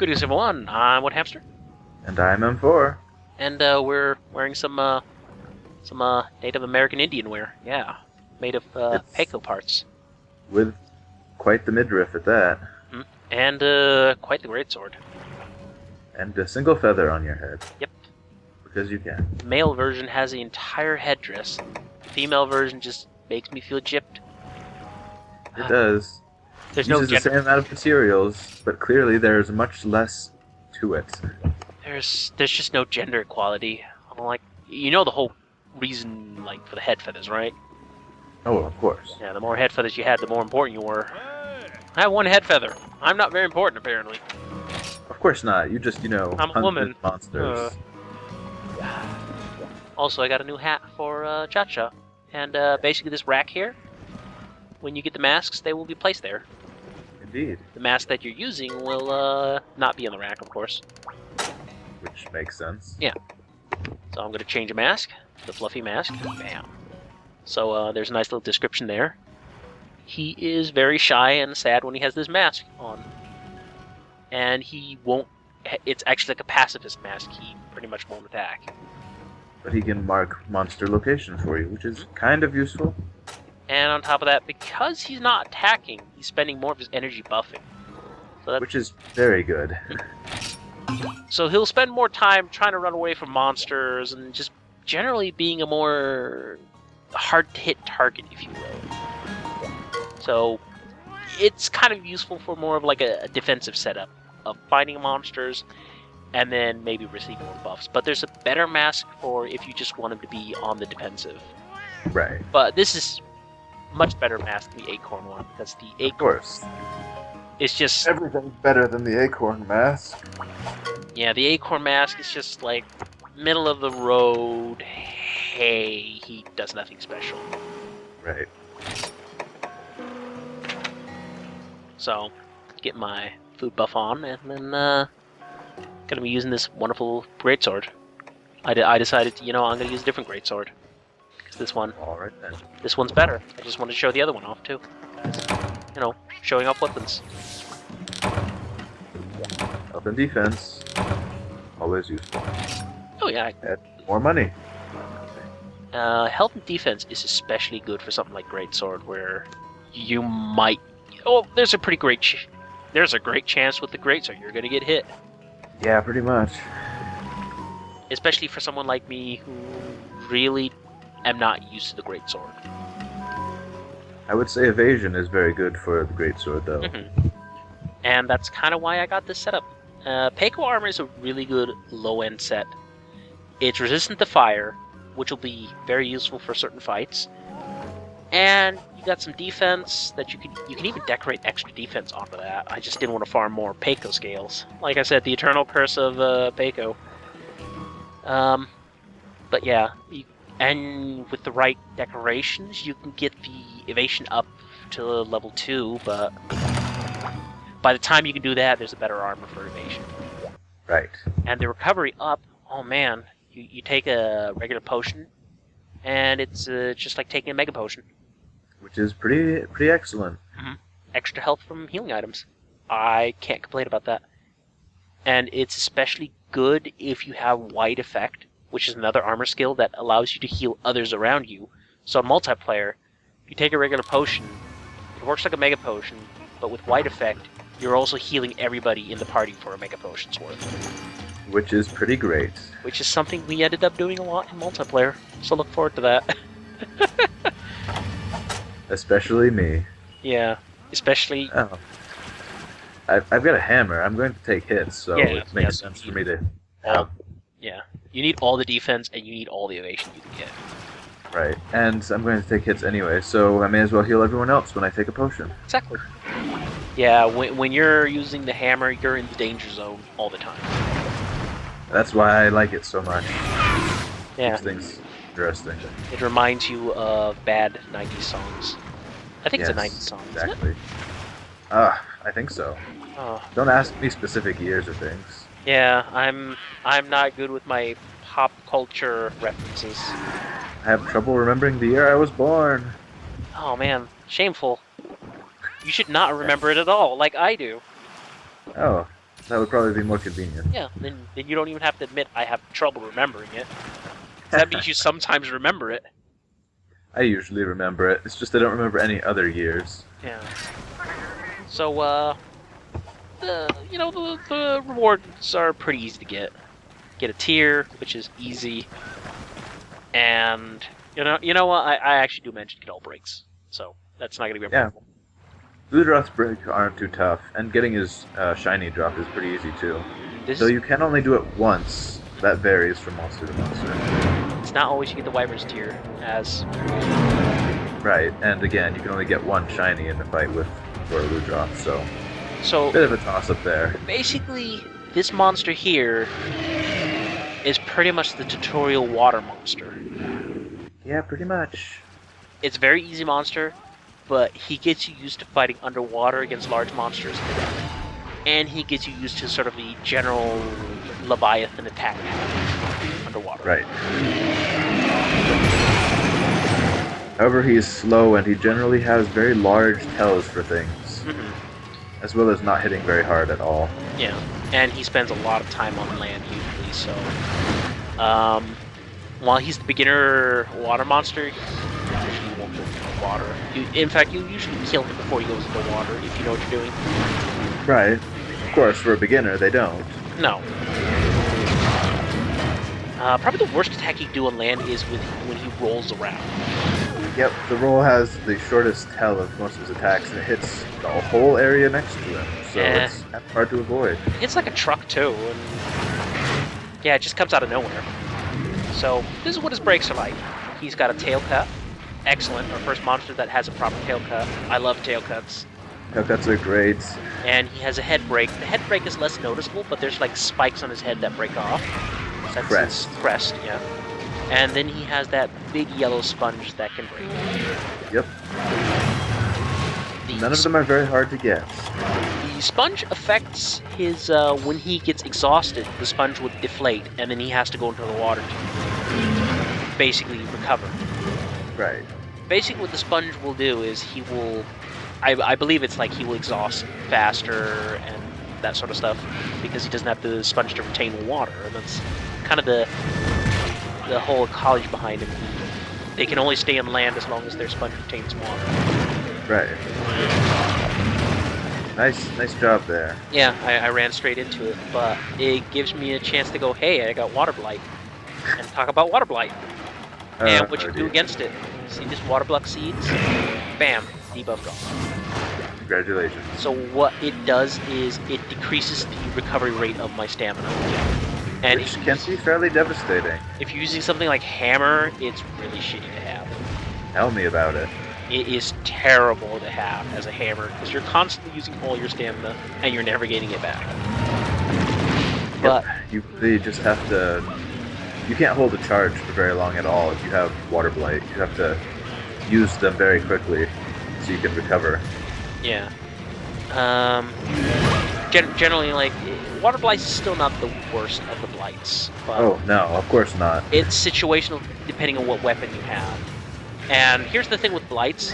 Greetings, everyone. I'm What Hamster, And I'm M4. and we're wearing some Native American Indian wear. Yeah, made of It's- Peiko parts, With quite the midriff at that. and quite the greatsword. And a single feather on your head. Yep. Because you can. The male version has the entire headdress. The female version just makes me feel gypped. It does. There's no Uses the gender. same amount of materials, but clearly there's much less to it. There's just no gender equality. Like, you know the whole reason, like, for the head feathers, right? Oh, of course. Yeah, the more head feathers you had, the more important you were. I have one head feather. I'm not very important, apparently. Of course not. You just, I'm a hunt woman. monsters. Also, I got a new hat for Cha-Cha. And basically this rack here, when you get the masks, they will be placed there. Indeed. The mask that you're using will not be on the rack, of course. Which makes sense. So I'm going to change a mask, the fluffy mask. Bam. So there's a nice little description there. He is very shy and sad when he has this mask on. And he won't... It's actually like a pacifist mask. He pretty much won't attack. But he can mark monster locations for you, which is kind of useful. And on top of that, because he's not attacking, he's spending more of his energy buffing. So, Which is very good. so he'll spend more time trying to run away from monsters and just generally being a more hard-to-hit target, if you will. So it's kind of useful for more of like a defensive setup of finding monsters and then maybe receiving more buffs. But there's a better mask for if you just want him to be on the defensive. Right. But this is much better mask than the Acorn one, because the Of Acorn course. is just... Everything's better than the acorn mask. Yeah, the Acorn mask is just like middle of the road. Hey, he does nothing special. Right. So, get my food buff on, and then gonna be using this wonderful greatsword. I decided to, I'm gonna use a different greatsword. Because this Alright then. one's better. I just wanted to show the other one off too. Showing off weapons. Health and defense. Always useful. Oh yeah, More money. health and defense is especially good for something like greatsword, where you might. Oh, there's a great chance with the greatsword you're gonna get hit. Yeah, pretty much. Especially for someone like me who really am not used to the greatsword. I would say evasion is very good for the greatsword, though. And that's kind of why I got this setup. Peiko armor is a really good low-end set. It's resistant to fire, which will be very useful for certain fights. And you got some defense that you can even decorate extra defense onto that. I just didn't want to farm more Peiko scales. Like I said, the eternal curse of Peiko. But yeah, and with the right decorations, you can get the evasion up to level 2, but by the time you can do that, there's a better armor for evasion. Right. And the recovery up, oh man, you take a regular potion, and it's just like taking a mega potion. Which is pretty excellent. Extra health from healing items. I can't complain about that. And it's especially good if you have White Effect, which is another armor skill that allows you to heal others around you. So in multiplayer, if you take a regular potion, it works like a mega potion, but with White Effect, you're also healing everybody in the party for a mega potion's worth. Which is pretty great. Which is something we ended up doing a lot in multiplayer, so look forward to that. Especially me. Yeah, especially... Oh. I've got a hammer. I'm going to take hits, so Yeah, it makes yes, sense for you- me to Yeah, you need all the defense and you need all the evasion you can get. Right. And I'm going to take hits anyway, so I may as well heal everyone else when I take a potion. Exactly. Yeah, when you're using the hammer, you're in the danger zone all the time. That's why I like it so much. Yeah, Keeps things interesting. it reminds you of bad 90s songs. I think it's a Yes, 90s song, isn't it? Exactly. I think so. Oh, Don't ask me specific years or things. yeah, I'm not good with my pop culture references. I have trouble remembering the year I was born. Oh man, shameful. You should not remember it at all, like I do. Oh, That would probably be more convenient. Yeah, then you don't even have to admit I have trouble remembering it. That means you sometimes remember it. I usually remember it. It's just I don't remember any other years. Yeah. So, the rewards are pretty easy to get. Get a tier, which is easy, and you know what? I actually do mention get all breaks, so that's not gonna be a problem. Ludroth's break aren't too tough, and getting his shiny drop is pretty easy too. This Though you can only do it once. That varies from monster to monster. It's not always you get the Wyvern's tier, as Right, and again, you can only get one shiny in the fight for a Ludroth, so so bit of a toss-up there. basically this monster here is pretty much the tutorial water monster. Yeah, pretty much. It's a very easy monster, but he gets you used to fighting underwater against large monsters, and he gets you used to sort of the general Leviathan attack underwater. Right. However, he is slow, and he generally has very large tells for things, as well as not hitting very hard at all. Yeah, and he spends a lot of time on land usually, so while he's the beginner water monster, he usually won't go into water. In fact, you usually kill him before he goes into water if you know what you're doing. Right. Of course, for a beginner, they don't. No. Probably the worst attack he can do on land is when he rolls around. Yep, the roll has the shortest tell of most of his attacks, and it hits the whole area next to him, so it's hard to avoid. It's like a truck too, and yeah, it just comes out of nowhere. So this is what his breaks are like. He's got a tail cut. Excellent. Our first monster that has a proper tail cut. I love tail cuts. Tail cuts are great. And he has a head break. The head break is less noticeable, but there's like spikes on his head that break off. That's Crest. his crest, yeah. And then he has that big yellow sponge that can break. Yep. None of them are very hard to get. The sponge affects his, when he gets exhausted, the sponge would deflate, and then he has to go into the water to basically recover. Right. Basically what the sponge will do is he will, I believe it's like he will exhaust faster and that sort of stuff, because he doesn't have the sponge to retain the water, and that's kind of the whole ecology behind him. They can only stay on land as long as their sponge retains water. Right. Nice job there. Yeah, I ran straight into it, but it gives me a chance to go, hey, I got water blight, and talk about water blight. And what you do against it. See this water block seeds? Bam, debuff gone. Congratulations. So what it does is it decreases the recovery rate of my stamina. And Which can be fairly devastating. if you're using something like hammer, it's really shitty to have. Tell me about it. It is terrible to have as a hammer, because you're constantly using all your stamina, and you're never getting it back. But You really just have to... You can't hold a charge for very long at all if you have Water Blight. You have to use them very quickly so you can recover. yeah. Generally, like, water blight is still not the worst of the blights. But Oh, no, of course not. it's situational depending on what weapon you have. And here's the thing with blights.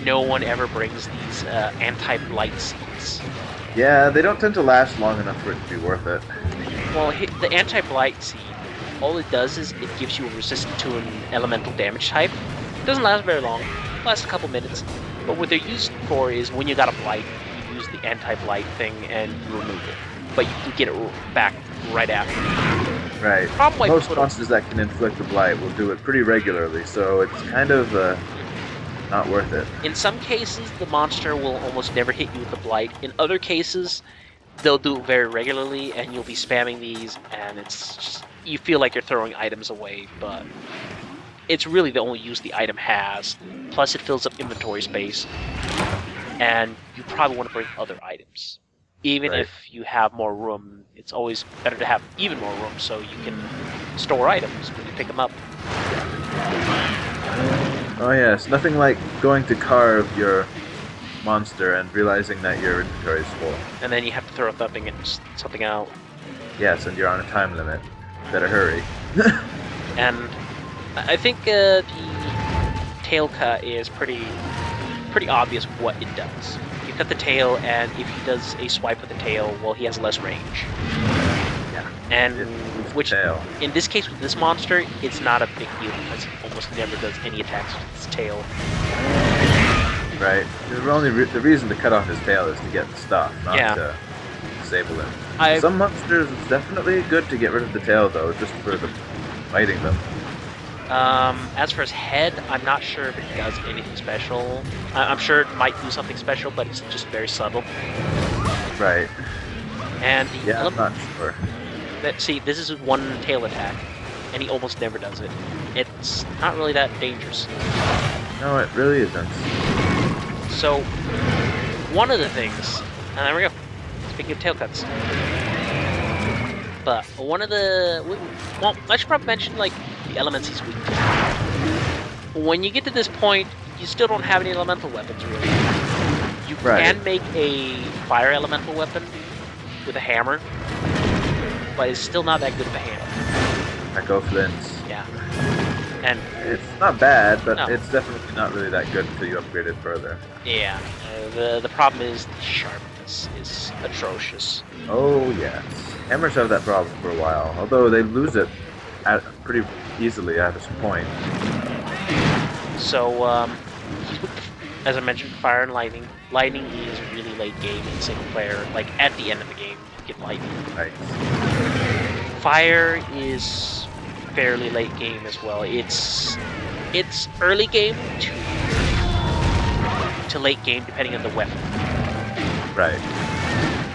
No one ever brings these anti-blight seeds. Yeah, they don't tend to last long enough for it to be worth it. Well, the anti-blight seed, all it does is it gives you a resistance to an elemental damage type. It doesn't last very long. It lasts a couple minutes. But what they're used for is when you got a blight, you use the anti-blight thing and you remove it. But you can get it back right after. Right. Probably Most monsters that can inflict the blight will do it pretty regularly, so it's kind of not worth it. In some cases, the monster will almost never hit you with the blight. In other cases, they'll do it very regularly, and you'll be spamming these, and it's just, you feel like you're throwing items away, but it's really the only use the item has. Plus, it fills up inventory space, and you probably want to bring other items. Even Right. if you have more room, it's always better to have even more room so you can store items when you pick them up. Oh yes, nothing like going to carve your monster and realizing that your inventory is full. And then you have to throw something out. Yes, and you're on a time limit. Better hurry. And I think the tail cut is pretty obvious what it does. If cut the tail, and if he does a swipe with the tail, well, he has less range. Yeah. And which, Tail. in this case with this monster, it's not a big deal because he almost never does any attacks with his tail. Right. The reason to cut off his tail is to get the stuff, not to disable him. Some monsters, it's definitely good to get rid of the tail, though, just for the fighting them. As for his head, I'm not sure if it does anything special. I'm sure it might do something special, but it's just very subtle. Right. And the I'm not sure. See, this is one tail attack, and he almost never does it. It's not really that dangerous. No, it really isn't. So, one of the things, and there we go. Speaking of tail cuts. But one of the, well, I should probably mention like the elements he's weak to. When you get to this point, you still don't have any elemental weapons really. You can make a fire elemental weapon with a hammer, but it's still not that good of a hammer. Echo Flints. Yeah. And it's not bad, but it's definitely not really that good until you upgrade it further. Yeah. The problem is the sharpness is atrocious. Oh yes. Hammers have that problem for a while, although they lose it pretty easily at this point. So, as I mentioned, fire and lightning. Lightning is really late game in single player. Like, at the end of the game, you get lightning. Right. Fire is fairly late game as well. It's early game to late game, depending on the weapon. Right.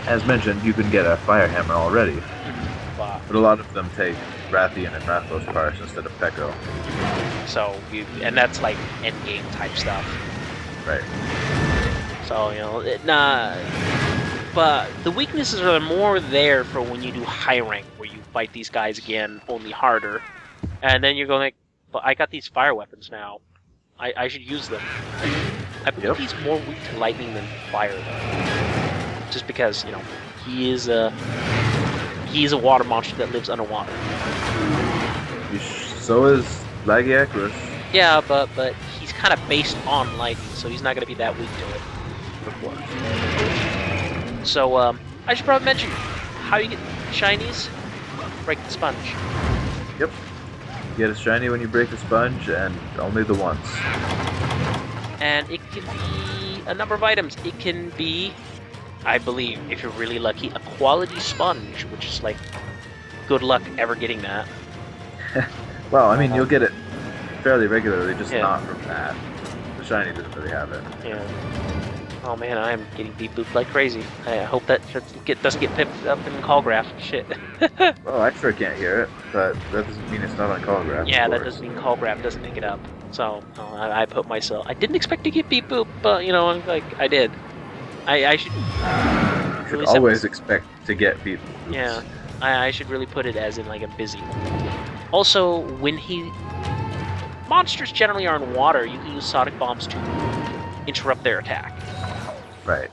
As mentioned, you can get a fire hammer already, but a lot of them take Rathian and Rathos parts instead of Peko. So, and that's like end game type stuff. Right. So, you know, but the weaknesses are more there for when you do high rank, where you fight these guys again, only harder, and then you're going like, but I got these fire weapons now. I should use them. I believe he's more weak to lightning than fire, though. Just because, you know, he is a water monster that lives underwater. So is Lagiacrus. Yeah, but he's kind of based on lightning, so he's not going to be that weak to it. Of course. So, I should probably mention how you get shinies. Break the sponge. Yep. You get a shiny when you break the sponge, and only the once. And it can be a number of items. It can be, I believe, if you're really lucky, a quality sponge, which is like good luck ever getting that. Well, I mean, you'll get it fairly regularly, just not from that. The shiny doesn't really have it. Yeah. Oh man, I am getting beat booped like crazy. I hope that doesn't get picked up in Callgraph. Shit. Well, I sure can't hear it, but that doesn't mean it's not on Callgraph. Yeah, that doesn't mean Callgraph doesn't pick it up. So I put myself. I didn't expect to get beat booped, but you know, like I did. I should. You should always expect to get beat booped. Yeah, I should really put it as in like I'm busy. Also, when monsters generally are in water, you can use sonic bombs to interrupt their attack. Right.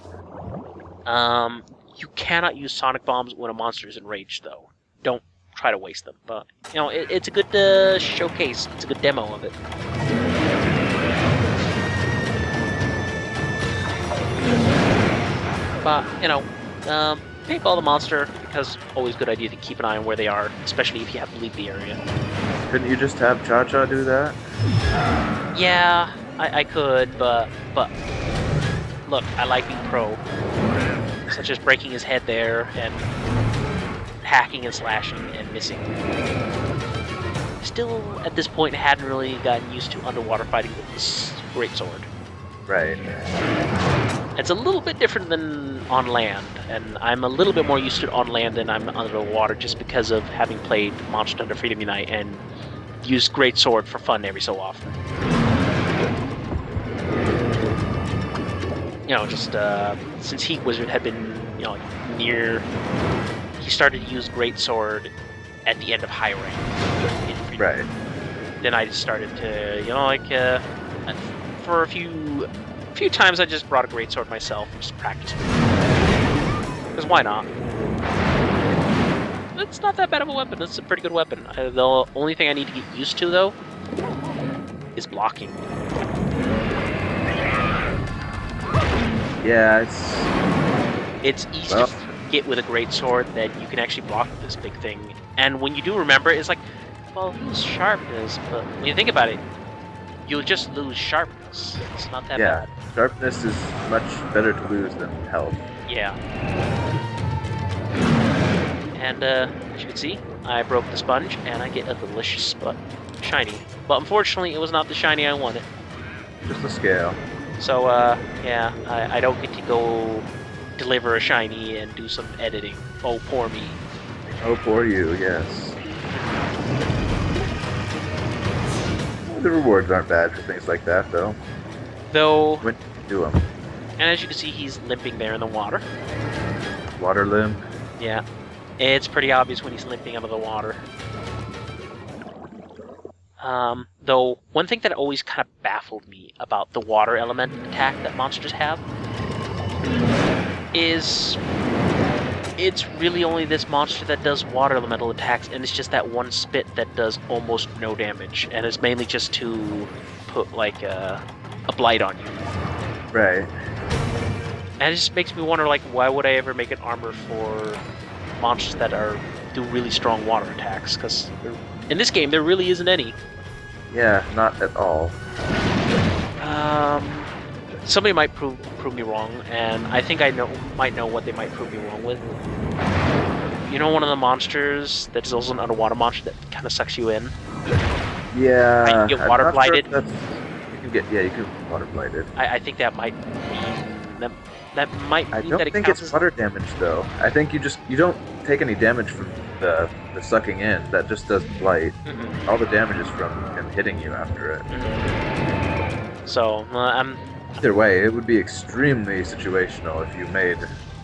You cannot use sonic bombs when a monster is enraged, though. Don't try to waste them. But you know, it's a good showcase. It's a good demo of it. But you know, pick all the monster because always a good idea to keep an eye on where they are, especially if you have to leave the area. Couldn't you just have Cha-Cha do that? Yeah, I could, but look, I like being pro, such as breaking his head there and hacking and slashing and missing. Still, at this point, hadn't really gotten used to underwater fighting with this greatsword. Right. It's a little bit different than on land, and I'm a little bit more used to it on land than I'm under the water just because of having played Monster Hunter Freedom Unite and used greatsword for fun every so often. You know, just since Heat Wizard had been, you know, near, he started to use greatsword at the end of high rank. Right. Then I just started to, you know, like for a few times I just brought a greatsword myself and just practiced with it. Because why not? It's not that bad of a weapon. It's a pretty good weapon. The only thing I need to get used to, though, is blocking. Yeah, it's easy to forget with a great sword that you can actually block with this big thing. And when you do remember, it's like, well, lose sharpness, but when you think about it, you'll just lose sharpness. It's not that bad. Yeah, sharpness is much better to lose than health. Yeah. And as you can see, I broke the sponge, and I get a delicious shiny. But unfortunately, it was not the shiny I wanted. Just the scale. So, yeah, I don't get to go deliver a shiny and do some editing. Oh, poor me. Oh, poor you, yes. The rewards aren't bad for things like that, though. Though... When you do them. And as you can see, he's limping there in the water. Water limp? Yeah. It's pretty obvious when he's limping out of the water. Though, one thing that always kind of baffled me about the water element attack that monsters have is it's really only this monster that does water elemental attacks, and it's just that one spit that does almost no damage, and it's mainly just to put, like, a blight on you. Right. And it just makes me wonder, like, why would I ever make an armor for monsters that do really strong water attacks? Because in this game, there really isn't any. Yeah, not at all. Somebody might prove me wrong, and I think I might know what they might prove me wrong with. You know, one of the monsters that is also an underwater monster that kind of sucks you in. Yeah. You can get water blighted. Sure you can get water blighted. I think that might mean that might mean I don't that it think counts it's as water damage though. I think you don't take any damage from the sucking in. That just does blight. Mm-hmm. All the damage is from him hitting you after it. Mm-hmm. So either way, it would be extremely situational if you made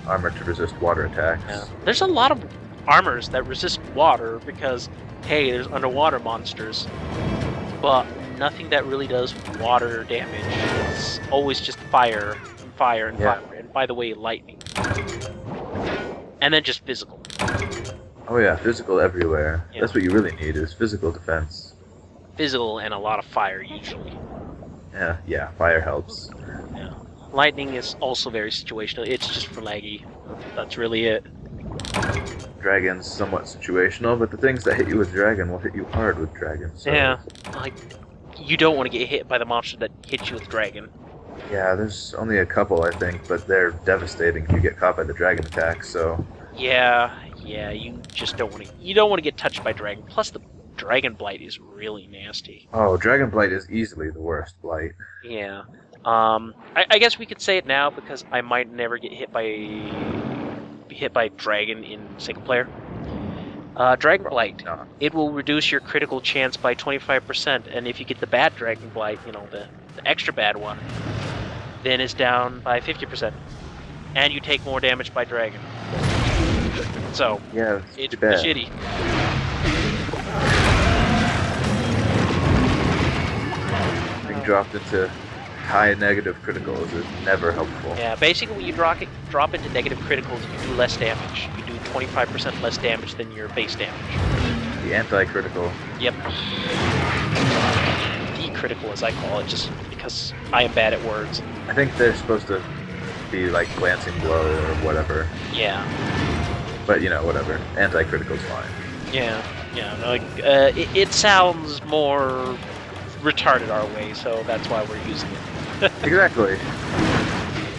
armor to resist water attacks. Yeah. There's a lot of armors that resist water because, hey, there's underwater monsters, but nothing that really does water damage. It's always just fire and fire and fire, and by the way, lightning. And then just physical. Oh yeah, physical everywhere. Yeah. That's what you really need, is physical defense. Physical and a lot of fire, usually. Yeah, fire helps. Yeah. Lightning is also very situational. It's just for laggy. That's really it. Dragon's somewhat situational, but the things that hit you with dragon will hit you hard with dragon. So. Yeah, like, you don't want to get hit by the monster that hits you with dragon. Yeah, there's only a couple, I think, but they're devastating if you get caught by the dragon attack, so... Yeah, you just don't want to... You don't want to get touched by dragon. Plus, the dragon blight is really nasty. Oh, dragon blight is easily the worst blight. Yeah. I guess we could say it now because I might never get hit by dragon in single player. Dragon Blight. No. It will reduce your critical chance by 25%, and if you get the bad Dragon Blight, you know, the extra bad one, then it's down by 50%. And you take more damage by dragon. So, yeah, it's shitty. Being dropped into high negative criticals is never helpful. Yeah, basically when you drop into negative criticals, you do less damage. You do 25% less damage than your base damage. The anti-critical. Yep. The critical, as I call it, just because I am bad at words. I think they're supposed to be like glancing blow or whatever. Yeah. But, you know, whatever. Anti-critical's fine. Yeah, like, it sounds more retarded our way, so that's why we're using it. Exactly.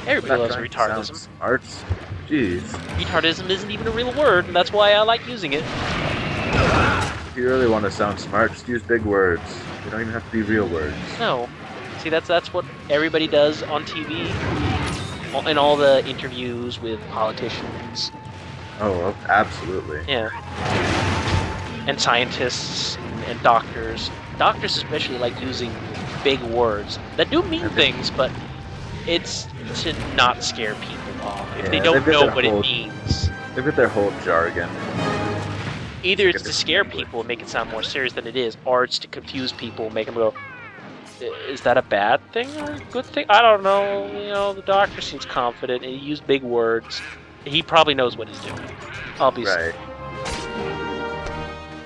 Everybody loves retardism. Smart. Jeez. Retardism isn't even a real word, and that's why I like using it. If you really want to sound smart, just use big words. They don't even have to be real words. No. See, that's what everybody does on TV. In all the interviews with politicians. Oh, absolutely. Yeah. And scientists and doctors. Doctors especially like using big words that do mean things, but it's to not scare people off. If they don't know what it means. They've got their whole jargon. Either it's to scare people and make it sound more serious than it is, or it's to confuse people and make them go, is that a bad thing or a good thing? I don't know. You know, the doctor seems confident and he used big words. He probably knows what he's doing. Obviously. Right.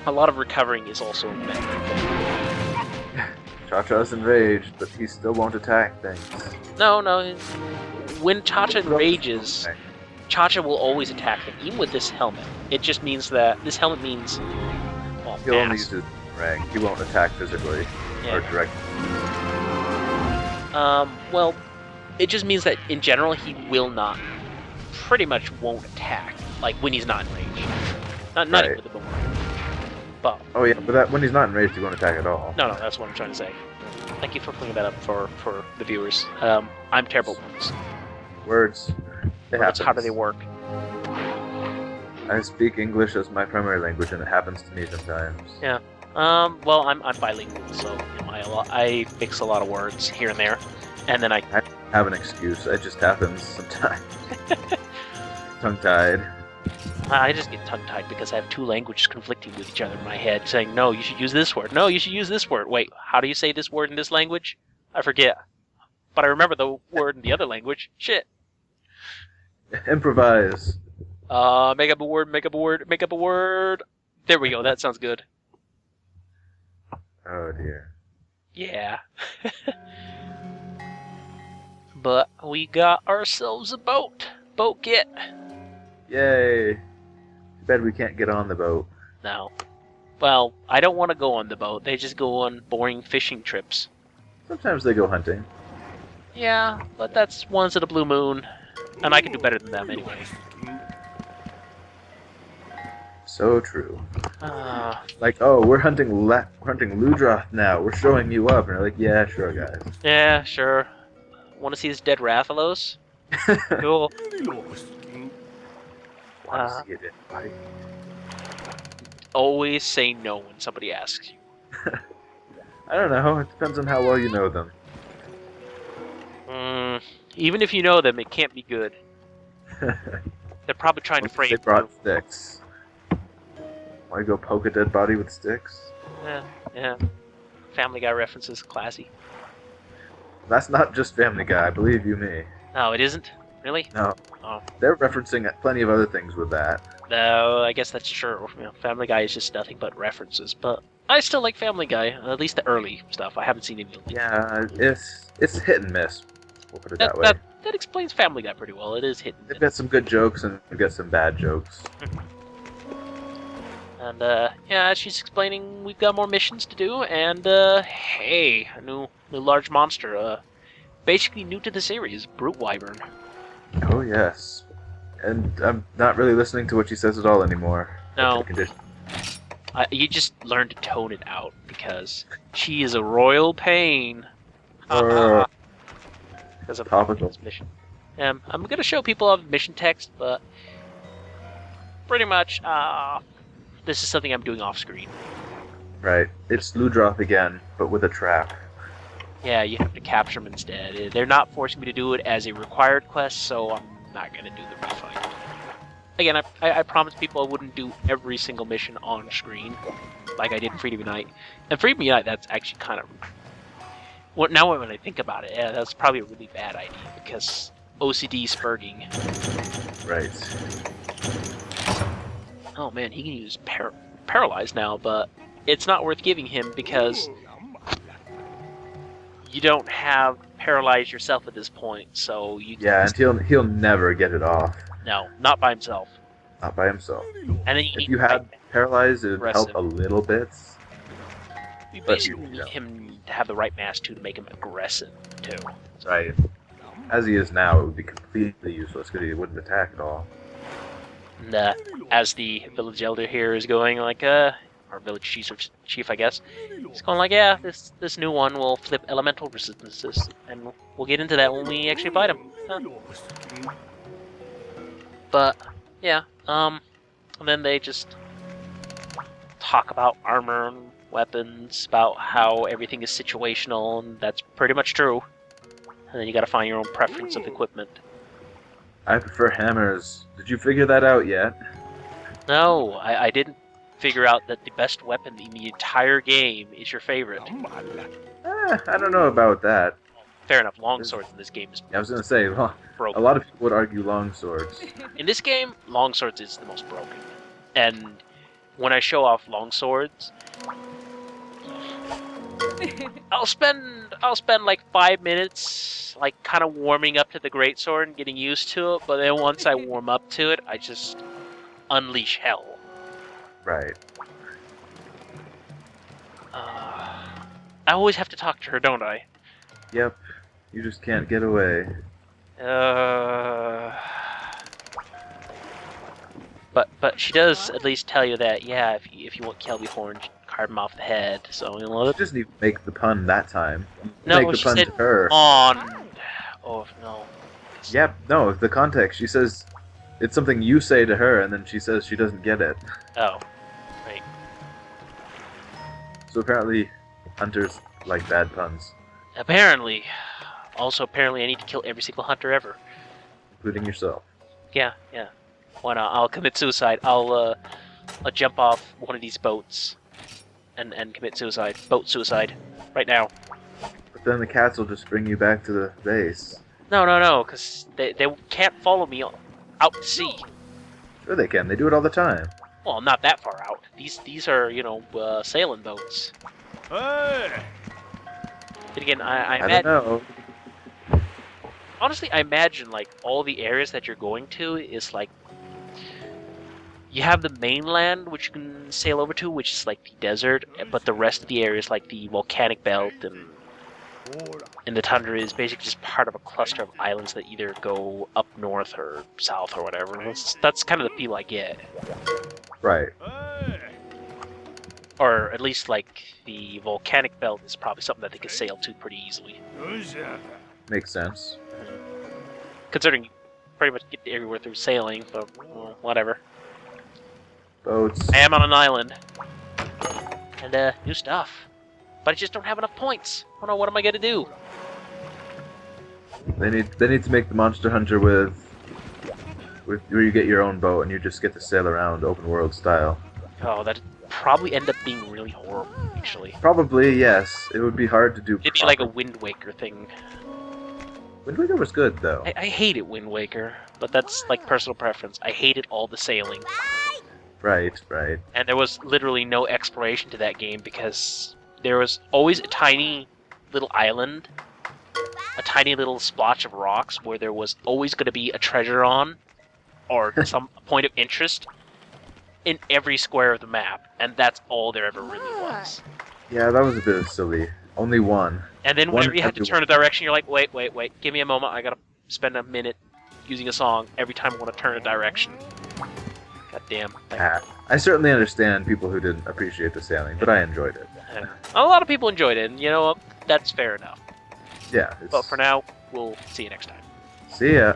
A lot of recovering is also a method. Cha-Cha's enraged, but he still won't attack things. No, when Cha-Cha enrages, Cha-Cha will always attack him, even with this helmet. It just means that this helmet means, well, he'll only use his rank. He won't attack physically or directly. Well, it just means that in general he will not, pretty much won't attack, like when he's not in range. Not even with the boomerang. But oh yeah, but when he's not in range, he won't attack at all. No, that's what I'm trying to say. Thank you for cleaning that up for the viewers. I'm terrible at words. Words. Words, how do they work? I speak English as my primary language, and it happens to me sometimes. Yeah. Well, I'm bilingual, so I mix a lot of words here and there, and then I have an excuse. It just happens sometimes. Tongue-tied. I just get tongue-tied because I have two languages conflicting with each other in my head, saying, no, you should use this word. No, you should use this word. Wait, how do you say this word in this language? I forget. But I remember the word in the other language. Shit. Improvise. Make up a word, make up a word, make up a word. There we go, that sounds good. Oh, dear. Yeah. But we got ourselves a boat. Boat get. Yay. Too bad we can't get on the boat. No. Well, I don't want to go on the boat. They just go on boring fishing trips. Sometimes they go hunting. Yeah, but that's once in a blue moon. And I can do better than them anyway. So true. Like, oh, we're hunting Ludroth now. We're showing you up. And they're like, yeah, sure, guys. Yeah, sure. Want to see this dead Rathalos? Cool. Want to see it, buddy? Always say no when somebody asks you. I don't know. It depends on how well you know them. Even if you know them, it can't be good. They're probably trying to frame. They brought sticks. Want to go poke a dead body with sticks? Yeah. Family Guy references, classy. That's not just Family Guy, believe you me. No, it isn't? Really? No. Oh. They're referencing plenty of other things with that. No, I guess that's true. You know, Family Guy is just nothing but references, but I still like Family Guy, at least the early stuff. I haven't seen any of it. Yeah, it's hit and miss. We'll put it that way. That explains Family Guy pretty well. It is hit and miss. They've got some good jokes and they've got some bad jokes. And, yeah, she's explaining we've got more missions to do, and, hey, a new large monster, basically new to the series, Brute Wyvern. Oh, yes. And I'm not really listening to what she says at all anymore. No. You just learn to tone it out, because she is a royal pain. Because of this mission. I'm gonna show people a mission text, but pretty much, this is something I'm doing off-screen. Right. It's Ludroth again, but with a trap. Yeah, you have to capture them instead. They're not forcing me to do it as a required quest, so I'm not going to do the refight. Again, I promised people I wouldn't do every single mission on screen, like I did in Freedom Unite. And Freedom Unite, that's actually kind of... Well, now when I think about it, yeah, that's probably a really bad idea, because OCD spurging. Right. Oh man, he can use Paralyze now, but it's not worth giving him because you don't have Paralyze yourself at this point, so you... Yeah, and he'll never get it off. No, not by himself. Not by himself. And then if you had Paralyze, it would help a little bit. You basically need him to have the right mass, too, to make him aggressive, too. So. Right. As he is now, it would be completely useless, because he wouldn't attack at all. And, as the village elder here is going, like, or village chief, I guess, he's going like, yeah, this new one will flip elemental resistances, and we'll get into that when we actually fight him. But, yeah, and then they just talk about armor and weapons, about how everything is situational, and that's pretty much true. And then you gotta find your own preference of equipment. I prefer hammers. Did you figure that out yet? No, I didn't figure out that the best weapon in the entire game is your favorite. I don't know about that. Fair enough, longswords in this game is I was going to say, well, broken. A lot of people would argue longswords. In this game, longswords is the most broken. And when I show off longswords, I'll spend like 5 minutes, like kind of warming up to the greatsword and getting used to it. But then once I warm up to it, I just unleash hell. Right. I always have to talk to her, don't I? Yep. You just can't get away. But she does at least tell you that, yeah, if you want Kelbyhorn, carve him off the head. So you know. She doesn't even make the pun that time. No, make the she pun said to her. on. Oh no. Yep. No, the context. She says it's something you say to her, and then she says she doesn't get it. Oh, right. So apparently, hunters like bad puns. Apparently. Also, apparently, I need to kill every single hunter ever. Including yourself. Yeah. Why not? I'll commit suicide. I'll jump off one of these boats and commit suicide. Boat suicide. Right now. But then the cats will just bring you back to the base. No, because they can't follow me out to sea. Sure they can. They do it all the time. Well, not that far out. These are, sailing boats. Hey! But again, I don't know. Honestly, I imagine, like, all the areas that you're going to is, like, you have the mainland, which you can sail over to, which is, like, the desert, but the rest of the area is, like, the volcanic belt, and the tundra is basically just part of a cluster of islands that either go up north or south or whatever. That's kind of the feel I get. Right. Or at least, like, the volcanic belt is probably something that they could sail to pretty easily. Makes sense. Considering you pretty much get everywhere through sailing, but whatever. Boats. I am on an island. And, new stuff. But I just don't have enough points. I don't know, what am I gonna do? They need to make the Monster Hunter with where you get your own boat and you just get to sail around open world style. Oh, that'd probably end up being really horrible, actually. Probably, yes. It would be hard to do. It'd be like a Wind Waker thing. Wind Waker was good, though. I hated Wind Waker, but that's like personal preference. I hated all the sailing. Right. And there was literally no exploration to that game because there was always a tiny little island, a tiny little splotch of rocks where there was always going to be a treasure on, or some point of interest in every square of the map, and that's all there ever really was. Yeah, that was a bit silly. Only one. And then whenever you had to turn a direction, you're like, wait, give me a moment, I gotta spend a minute using a song every time I want to turn a direction. God damn. I certainly understand people who didn't appreciate the sailing, but I enjoyed it. A lot of people enjoyed it, and you know what? That's fair enough. Yeah. But for now, we'll see you next time. See ya.